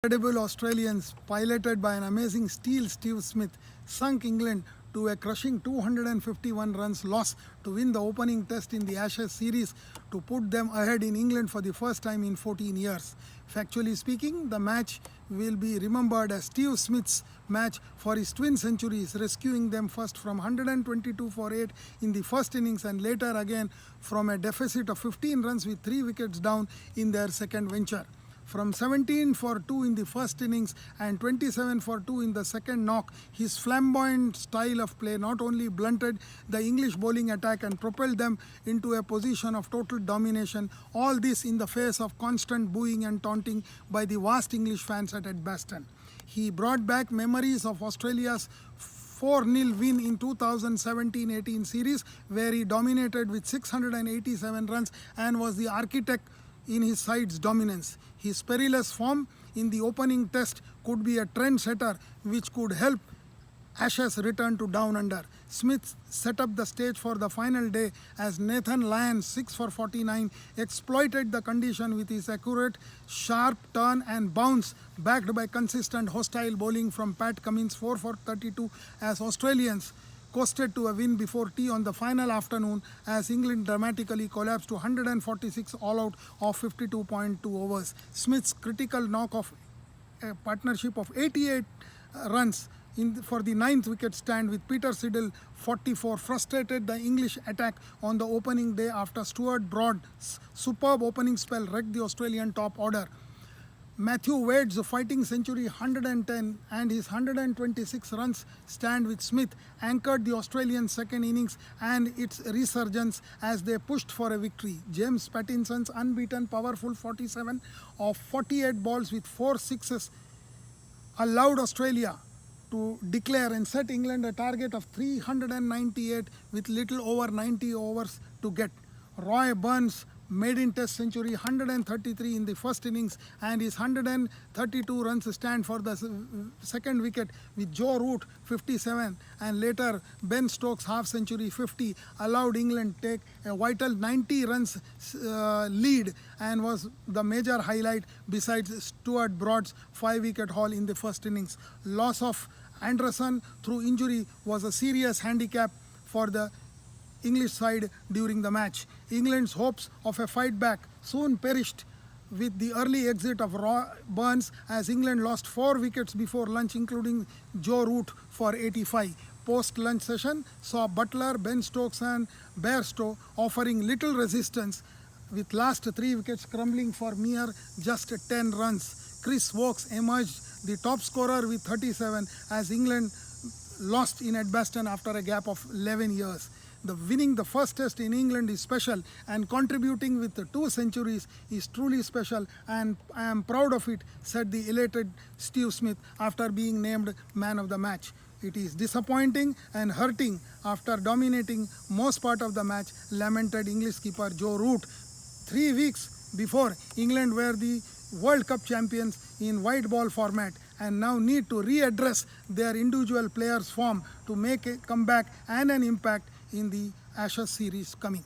Incredible Australians, piloted by an amazing Steve Smith, sunk England to a crushing 251 runs loss to win the opening test in the Ashes series to put them ahead in England for the first time in 14 years. Factually speaking, the match will be remembered as Steve Smith's match for his twin centuries, rescuing them first from 122 for 8 in the first innings and later again from a deficit of 15 runs with 3 wickets down in their second venture. From 17 for 2 in the first innings and 27 for 2 in the second knock, his flamboyant style of play not only blunted the English bowling attack and propelled them into a position of total domination, all this in the face of constant booing and taunting by the vast English fans at Edgbaston. He brought back memories of Australia's 4-0 win in 2017-18 series, where he dominated with 687 runs and was the architect in his side's dominance. His perilous form in the opening test could be a trendsetter which could help Ashes return to Down Under. Smith set up the stage for the final day as Nathan Lyon, 6 for 49, exploited the condition with his accurate, sharp turn and bounce, backed by consistent hostile bowling from Pat Cummins, 4 for 32, as Australians coasted to a win before tea on the final afternoon as England dramatically collapsed to 146 all out of 52.2 overs. Smith's critical knock of a partnership of 88 runs for the 9th wicket stand with Peter Siddle 44 frustrated the English attack on the opening day after Stuart Broad's superb opening spell wrecked the Australian top order. Matthew Wade's fighting century 110 and his 126 runs stand with Smith anchored the Australian second innings and its resurgence as they pushed for a victory. James Pattinson's unbeaten powerful 47 of 48 balls with 4 sixes allowed Australia to declare and set England a target of 398 with little over 90 overs to get. Roy Burns maiden test century 133 in the first innings and his 132 runs stand for the second wicket with Joe Root 57 and later Ben Stokes half century 50 allowed England take a vital 90 runs lead and was the major highlight besides Stuart Broad's 5 wicket haul in the first innings. Loss of Anderson through injury was a serious handicap for the English side during the match. England's hopes of a fight back soon perished with the early exit of Roy Burns as England lost 4 wickets before lunch, including Joe Root for 85. Post-lunch session saw Butler, Ben Stokes and Bairstow offering little resistance with last 3 wickets crumbling for mere just 10 runs. Chris Woakes emerged the top scorer with 37 as England lost in Edgbaston after a gap of 11 years. Winning the first test in England is special and contributing with 2 centuries is truly special and I am proud of it, said the elated Steve Smith after being named man of the match. It is disappointing and hurting after dominating most part of the match, lamented English skipper Joe Root. 3 weeks before, England were the World Cup champions in white ball format and now need to readdress their individual players' form to make a comeback and an impact in the Ashes series coming.